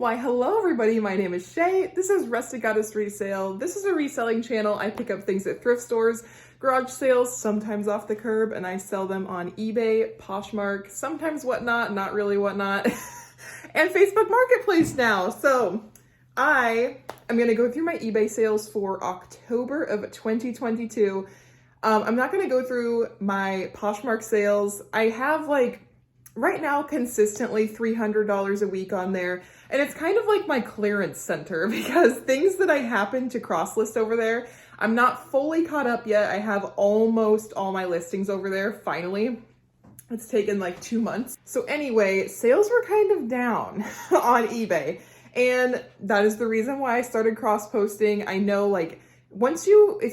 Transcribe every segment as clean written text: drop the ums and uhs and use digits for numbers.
Why, hello everybody, my name is Shay. This is Rustic Goddess Resale. This is a reselling channel. I pick up things at thrift stores, garage sales, sometimes off the curb, and I sell them on eBay, Poshmark, sometimes Whatnot, not really Whatnot, and Facebook Marketplace now. So I am gonna go through my eBay sales for October of 2022. I'm not gonna go through my Poshmark sales. I have right now consistently $300 a week on there, and it's kind of like my clearance center because things that I happen to cross list over there, I'm not fully caught up yet. I have almost all my listings over there finally. It's taken like 2 months. So anyway, sales were kind of down on eBay, and that is the reason why I started cross posting. I know if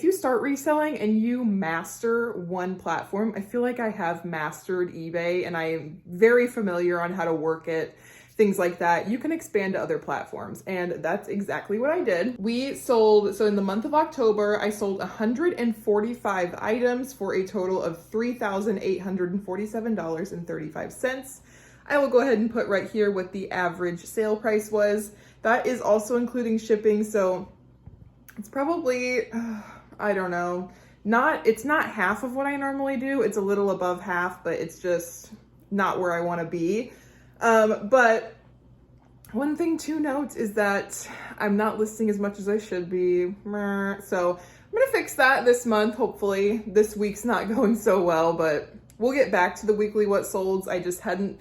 you start reselling and you master one platform, I feel like I have mastered eBay and I'm very familiar on how to work it, things like that. You can expand to other platforms, and that's exactly what I did. So in the month of October, I sold 145 items for a total of $3,847.35. I will go ahead and put right here what the average sale price was. That is also including shipping, so it's probably, I don't know, it's not half of what I normally do. It's a little above half, but it's just not where I want to be. But one thing to note is that I'm not listing as much as I should be. So I'm going to fix that this month. Hopefully this week's not going so well, but we'll get back to the weekly what solds. I just hadn't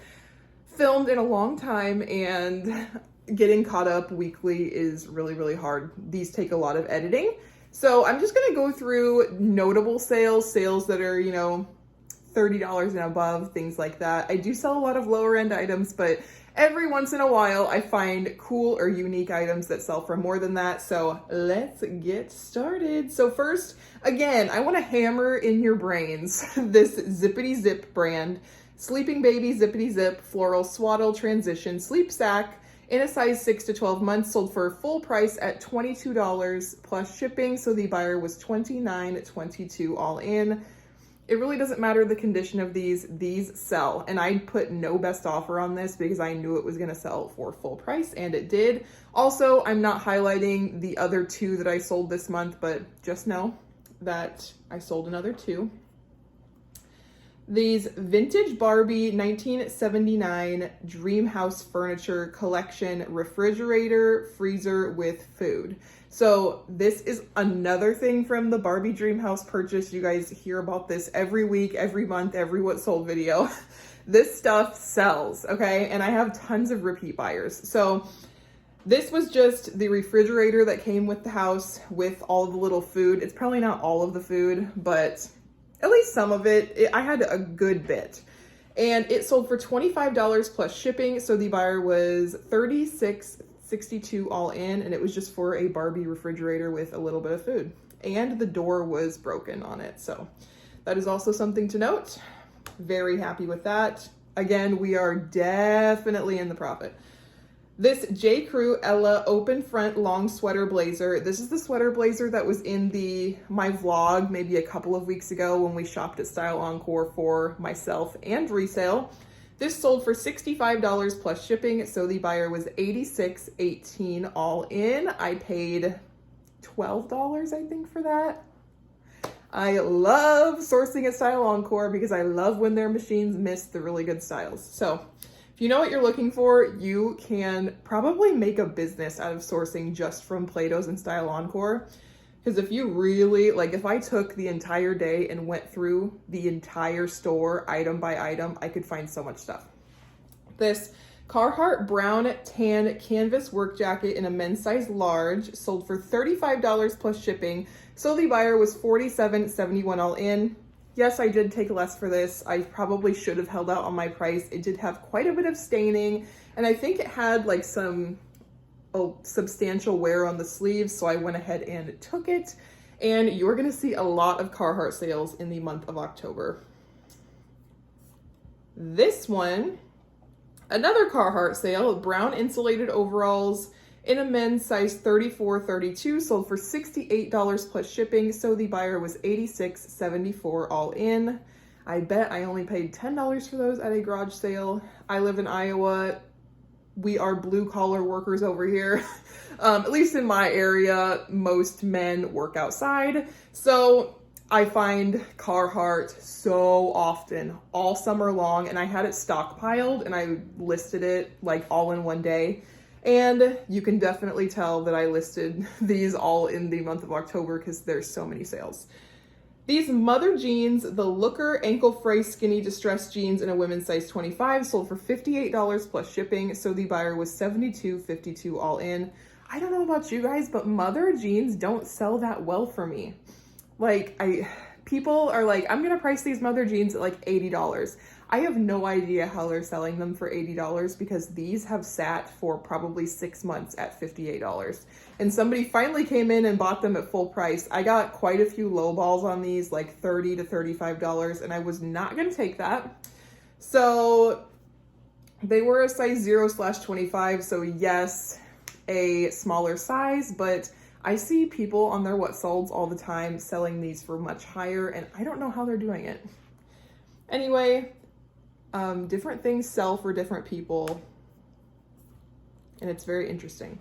filmed in a long time, and getting caught up weekly is really, really hard. These take a lot of editing. So I'm just going to go through notable sales that are, $30 and above, things like that. I do sell a lot of lower end items, but every once in a while I find cool or unique items that sell for more than that. So let's get started. So first, again, I want to hammer in your brains this Zippity Zip brand, Sleeping Baby Zippity Zip Floral Swaddle Transition Sleep Sack in a size 6 to 12 months, sold for full price at $22 plus shipping. So the buyer was $29.22 all in. It really doesn't matter the condition of these sell. And I put no best offer on this because I knew it was gonna sell for full price, and it did. Also, I'm not highlighting the other two that I sold this month, but just know that I sold another two. These vintage Barbie 1979 Dream House Furniture Collection refrigerator freezer with food. So this is another thing from the Barbie Dream House purchase. You guys hear about this every week, every month, every what sold video. This stuff sells, okay? And I have tons of repeat buyers. So this was just the refrigerator that came with the house with all the little food. It's probably not all of the food, but at least some of it. I had a good bit, and it sold for $25 plus shipping. So the buyer was $36.62 all in, and it was just for a Barbie refrigerator with a little bit of food, and the door was broken on it. So that is also something to note. Very happy with that. Again, we are definitely in the profit. This J. Crew Ella open front long sweater blazer. This is the sweater blazer that was in my vlog maybe a couple of weeks ago when we shopped at Style Encore for myself and resale. This sold for $65 plus shipping, so the buyer was $86.18 all in. I paid $12, I think, for that. I love sourcing at Style Encore because I love when their machines miss the really good styles. So if you know what you're looking for, you can probably make a business out of sourcing just from Plato's and Style Encore. Because if you really, if I took the entire day and went through the entire store item by item, I could find so much stuff. This Carhartt brown tan canvas work jacket in a men's size large sold for $35 plus shipping. So the buyer was $47.71 all in. Yes, I did take less for this. I probably should have held out on my price. It did have quite a bit of staining, and I think it had some substantial wear on the sleeves, so I went ahead and took it. And you're gonna see a lot of Carhartt sales in the month of October. This one, another Carhartt sale, brown insulated overalls in a men's size 34-32, sold for $68 plus shipping, so the buyer was $86.74 all in. I bet I only paid $10 for those at a garage sale. I live in Iowa. we are blue collar workers over here. At least in my area, most men work outside. So I find Carhartt so often all summer long, and I had it stockpiled and I listed it like all in one day. And you can definitely tell that I listed these all in the month of October because there's so many sales. These Mother jeans, the Looker ankle fray skinny distressed jeans in a women's size 25, sold for $58 plus shipping. So the buyer was $72.52 all in. I don't know about you guys, but Mother jeans don't sell that well for me. Like, people are like, I'm gonna price these Mother jeans at like $80. I have no idea how they're selling them for $80 because these have sat for probably 6 months at $58. And somebody finally came in and bought them at full price. I got quite a few low balls on these, like $30 to $35, and I was not gonna take that. So they were a size 0/25, so yes, a smaller size, but I see people on their What Solds all the time selling these for much higher, and I don't know how they're doing it. Anyway, different things sell for different people, and it's very interesting.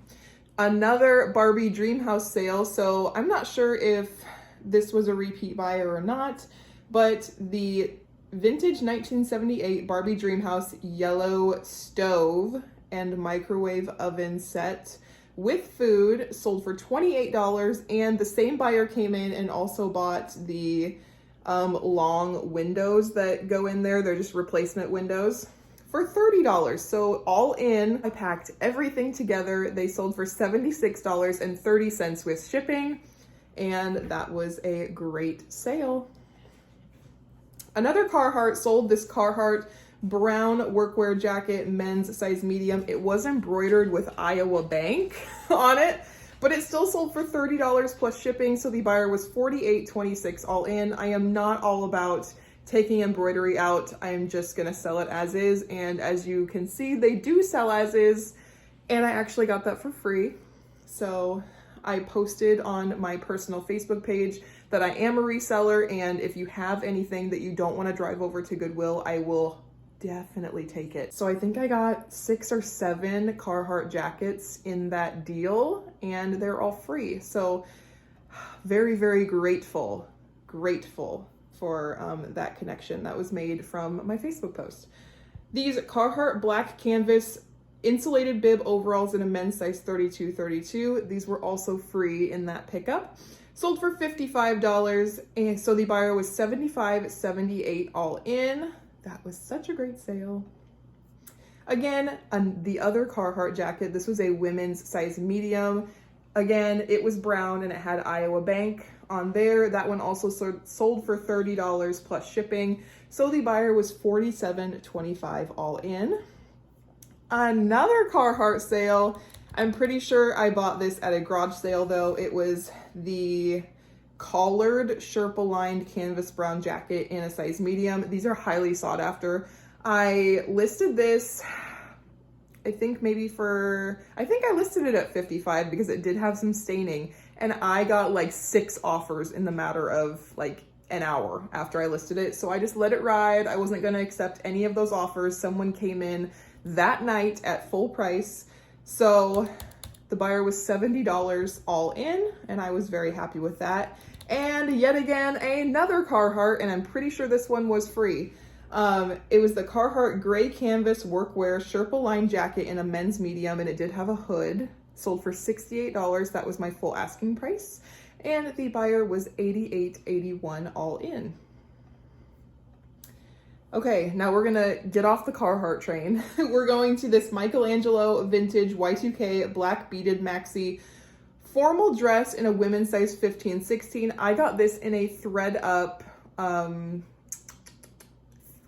Another Barbie Dream House sale. So I'm not sure if this was a repeat buyer or not, but the vintage 1978 Barbie Dream House yellow stove and microwave oven set with food sold for $28, and the same buyer came in and also bought the long windows that go in there. They're just replacement windows for $30. So all in, I packed everything together. They sold for $76.30 with shipping, and that was a great sale. Another Carhartt sold this Carhartt brown workwear jacket, men's size medium. It was embroidered with Iowa Bank on it, but it still sold for $30 plus shipping. So the buyer was $48.26 all in. I am not all about taking embroidery out. I am just gonna sell it as is. And as you can see, they do sell as is. And I actually got that for free. So I posted on my personal Facebook page that I am a reseller. And if you have anything that you don't wanna drive over to Goodwill, I will definitely take it. So I think I got 6 or 7 Carhartt jackets in that deal, and they're all free. So very, very grateful for that connection that was made from my Facebook post. These Carhartt black canvas insulated bib overalls in a men's size 32. These were also free in that pickup. Sold for $55, and so the buyer was $75.78 all in. That was such a great sale. Again, the other Carhartt jacket, this was a women's size medium. Again, it was brown and it had Iowa Bank on there. That one also sold for $30 plus shipping. So the buyer was $47.25 all in. Another Carhartt sale. I'm pretty sure I bought this at a garage sale though. It was the collared Sherpa lined canvas brown jacket in a size medium. These are highly sought after. I listed this, I think I listed it at $55 because it did have some staining, and I got like 6 offers in the matter of like an hour after I listed it. So I just let it ride. I wasn't gonna accept any of those offers. Someone came in that night at full price. So the buyer was $70 all in, and I was very happy with that. And yet again, another Carhartt, and I'm pretty sure this one was free. It was the Carhartt gray canvas workwear Sherpa lined jacket in a men's medium, and it did have a hood. Sold for $68. That was my full asking price. And the buyer was $88.81 all in. Okay, now we're gonna get off the Carhartt train. We're going to this Michelangelo vintage Y2K black beaded maxi formal dress in a women's size 15-16. I got this in a thread up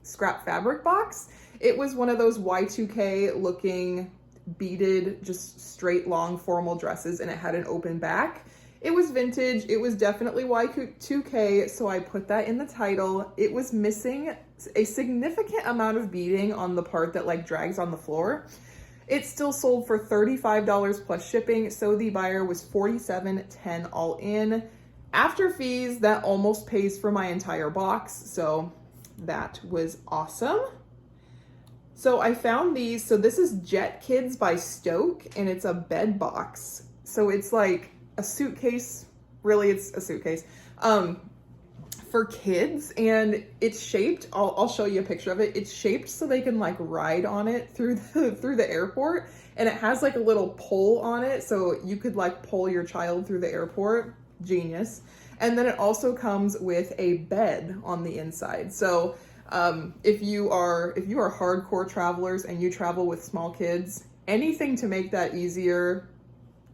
scrap fabric box. It was one of those Y2K looking beaded, just straight long formal dresses, and it had an open back. It was vintage. It was definitely Y2K, so I put that in the title. It was missing a significant amount of beading on the part that like drags on the floor. It still sold for $35 plus shipping, so the buyer was $47.10 all in. After fees, that almost pays for my entire box, so that was awesome. So I found these. So this is Jet Kids by Stoke, and it's a bed box. So it's like a suitcase. Really, it's a suitcase for kids, and it's shaped. I'll show you a picture of it. It's shaped so they can like ride on it through the airport, and it has like a little pole on it, so you could like pull your child through the airport. Genius. And then it also comes with a bed on the inside. So if you are hardcore travelers and you travel with small kids, anything to make that easier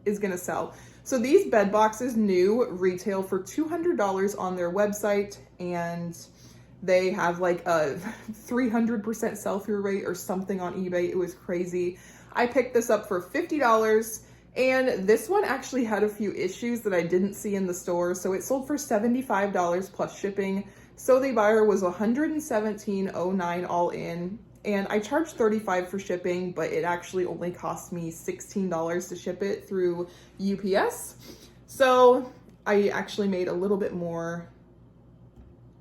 is gonna sell. So these bed boxes new retail for $200 on their website, and they have like a 300% sell-through rate or something on eBay. It was crazy. I picked this up for $50, and this one actually had a few issues that I didn't see in the store. So it sold for $75 plus shipping. So the buyer was $117.09 all in. And I charged $35 for shipping, but it actually only cost me $16 to ship it through UPS. So I actually made a little bit more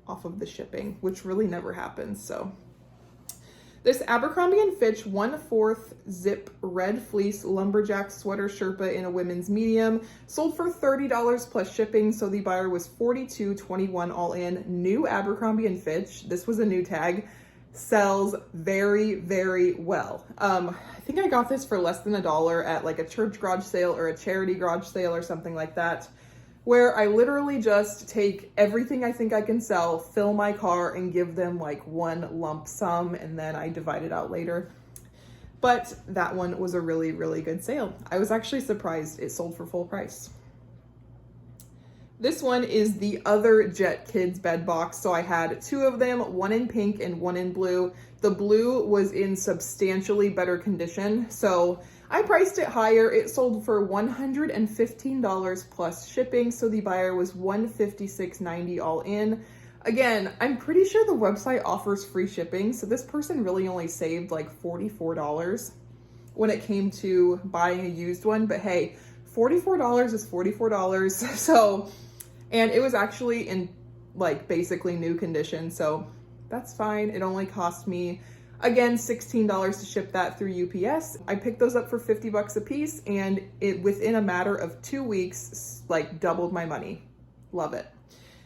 off of the shipping, which really never happens. So this Abercrombie & Fitch 1/4 zip red fleece lumberjack sweater Sherpa in a women's medium sold for $30 plus shipping. So the buyer was $42.21 all in. New Abercrombie & Fitch. This was a new tag. Sells very, very well. I think I got this for less than $1 at like a church garage sale or a charity garage sale or something like that, where I literally just take everything I think I can sell, fill my car, and give them like one lump sum, and then I divide it out later. But that one was a really, really good sale. I was actually surprised it sold for full price. This one is the other Jet Kids bed box. So I had two of them, one in pink and one in blue. The blue was in substantially better condition, so I priced it higher. It sold for $115 plus shipping, so the buyer was $156.90 all in. Again, I'm pretty sure the website offers free shipping, so this person really only saved like $44 when it came to buying a used one. But hey, $44 is $44. So, and it was actually in like basically new condition, so that's fine. It only cost me, again, $16 to ship that through UPS. I picked those up for $50 a piece, and it within a matter of 2 weeks, like doubled my money. Love it.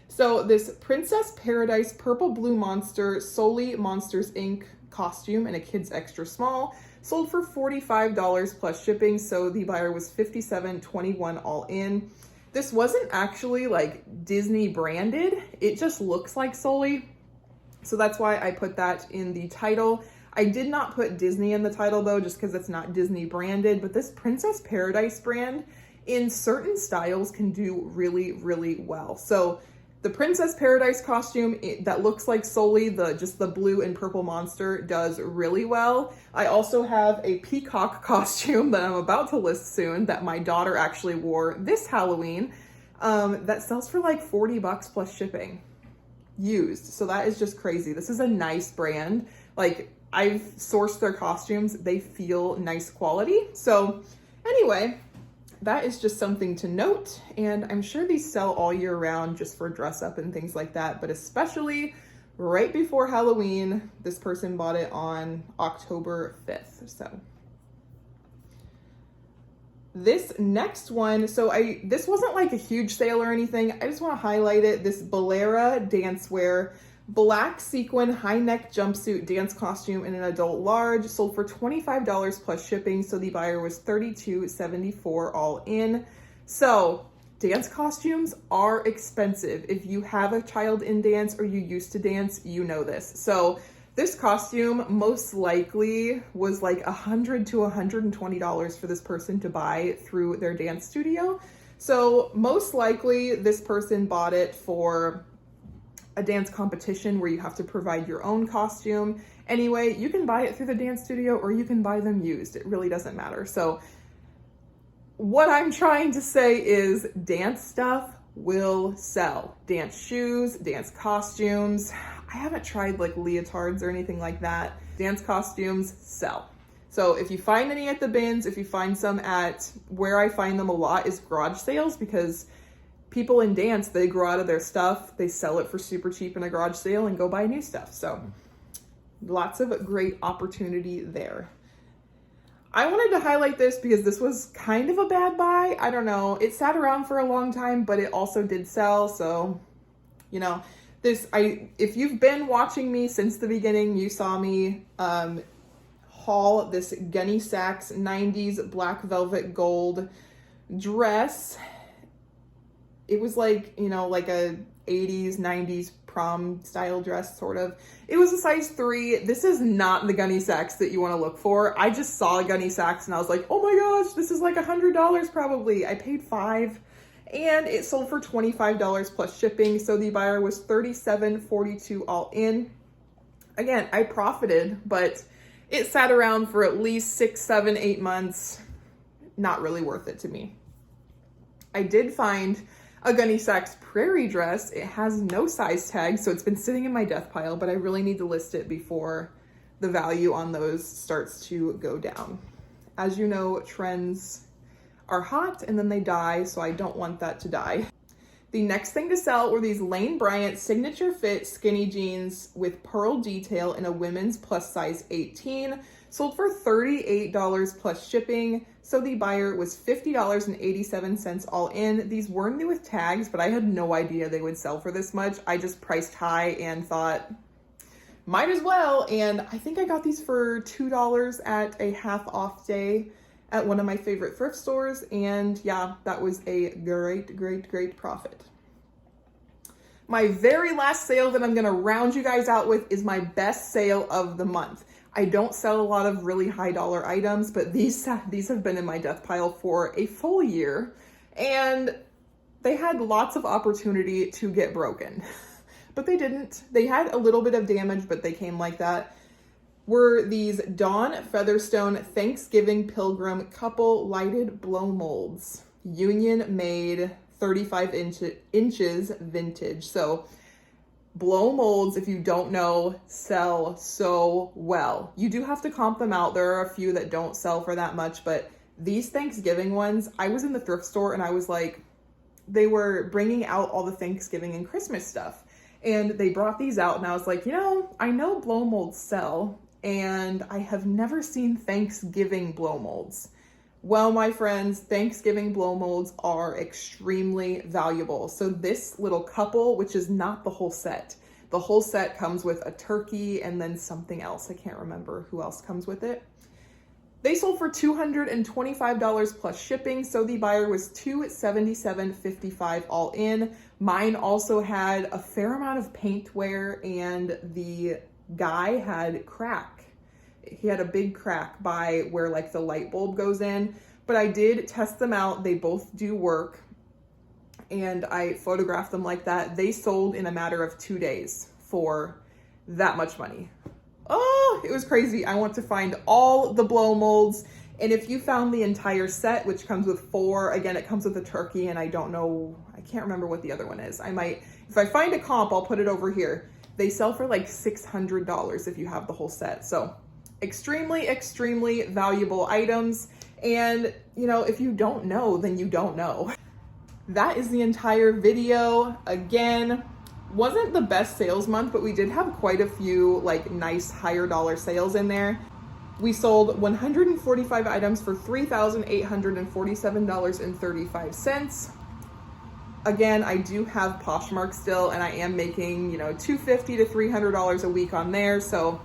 So this Princess Paradise Purple Blue Monster Solely Monsters Inc. costume in a kid's extra small sold for $45 plus shipping. So the buyer was $57.21 all in. This wasn't actually like Disney branded. It just looks like Solely. So that's why I put that in the title. I did not put Disney in the title though, just because it's not Disney branded, but this Princess Paradise brand in certain styles can do really, really well. So the Princess Paradise costume that looks like Solely, just the blue and purple monster, does really well. I also have a peacock costume that I'm about to list soon that my daughter actually wore this Halloween that sells for like $40 plus shipping used. So that is just crazy. This is a nice brand. Like, I've sourced their costumes. They feel nice quality. So anyway, that is just something to note, and I'm sure these sell all year round just for dress up and things like that, but especially right before Halloween. This person bought it on October 5th. So this next one, this wasn't like a huge sale or anything. I just want to highlight it. This Bolera dancewear black sequin high neck jumpsuit dance costume in an adult large sold for $25 plus shipping. So the buyer was $32.74 all in. So dance costumes are expensive. If you have a child in dance or you used to dance, you know this. So this costume most likely was like $100 to $120 for this person to buy through their dance studio. So most likely this person bought it for a dance competition where you have to provide your own costume. Anyway, you can buy it through the dance studio or you can buy them used. It really doesn't matter. So what I'm trying to say is dance stuff will sell. Dance shoes, dance costumes. I haven't tried like leotards or anything like that. Dance costumes sell. So if you find any at the bins, if you find some at where I find them a lot is garage sales, because people in dance, they grow out of their stuff, they sell it for super cheap in a garage sale and go buy new stuff. So lots of great opportunity there. I wanted to highlight this because this was kind of a bad buy. I don't know. It sat around for a long time, but it also did sell. So, you know, if you've been watching me since the beginning, you saw me haul this Gunny Sacks 90s black velvet gold dress. It was like, you know, like a 80s, 90s prom style dress, sort of. It was a size 3. This is not the Gunny Sacks that you want to look for. I just saw a Gunny Sacks and I was like, oh my gosh, this is like $100 probably. I paid $5 and it sold for $25 plus shipping. So the buyer was $37.42 all in. Again, I profited, but it sat around for at least 6, 7, 8 months. Not really worth it to me. I did find a Gunny Sacks prairie dress. It has no size tag, so it's been sitting in my death pile, but I really need to list it before the value on those starts to go down. As you know, trends are hot and then they die, so I don't want that to die. The next thing to sell were these Lane Bryant signature fit skinny jeans with pearl detail in a women's plus size 18, sold for $38 plus shipping. So the buyer was $50.87 all in. These were new with tags, but I had no idea they would sell for this much. I just priced high and thought, might as well. And I think I got these for $2 at a half off day at one of my favorite thrift stores. And yeah, that was a great, great, great profit. My very last sale that I'm gonna round you guys out with is my best sale of the month. I don't sell a lot of really high dollar items, but these have been in my death pile for a full year and they had lots of opportunity to get broken, but they didn't. They had a little bit of damage, but they came like that. Were these Dawn Featherstone Thanksgiving Pilgrim couple lighted blow molds, union made, 35 inches vintage. So blow molds, if you don't know, sell so well. You do have to comp them out. There are a few that don't sell for that much, but these Thanksgiving ones, I was in the thrift store and I was like, they were bringing out all the Thanksgiving and Christmas stuff. And they brought these out and I was like, you know, I know blow molds sell and I have never seen Thanksgiving blow molds. Well, my friends, Thanksgiving blow molds are extremely valuable. So this little couple, which is not the whole set. The whole set comes with a turkey and then something else. I can't remember who else comes with it. They sold for $225 plus shipping. So the buyer was $277.55 all in. Mine also had a fair amount of paint wear and the guy had crack. He had a big crack by where like the light bulb goes in, but I did test them out. They both do work and I photographed them like that. They sold in a matter of 2 days for that much money. Oh, it was crazy. I want to find all the blow molds. And if you found the entire set, which comes with 4, again, it comes with a turkey and I don't know, I can't remember what the other one is. I might, if I find a comp, I'll put it over here. They sell for like $600 if you have the whole set. So extremely, extremely valuable items. And, you know, if you don't know, then you don't know. That is the entire video. Again, wasn't the best sales month, but we did have quite a few like nice higher dollar sales in there. We sold 145 items for $3,847.35. Again, I do have Poshmark still, and I am making, you know, $250 to $300 a week on there. So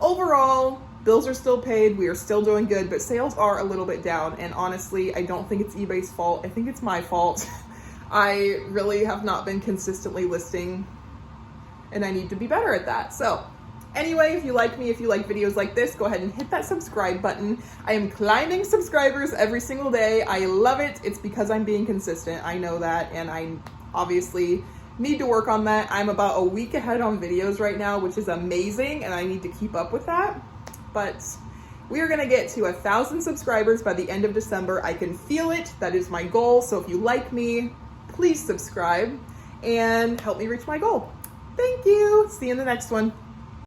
overall, bills are still paid. We are still doing good, but sales are a little bit down. And honestly, I don't think it's eBay's fault. I think it's my fault. I really have not been consistently listing, and I need to be better at that. So anyway, if you like me, if you like videos like this, go ahead and hit that subscribe button. I am climbing subscribers every single day. I love it. It's because I'm being consistent. I know that, and I obviously need to work on that. I'm about a week ahead on videos right now, which is amazing, and I need to keep up with that. But we are gonna get to 1,000 subscribers by the end of December. I can feel it. That is my goal. So if you like me, please subscribe and help me reach my goal. Thank you. See you in the next one.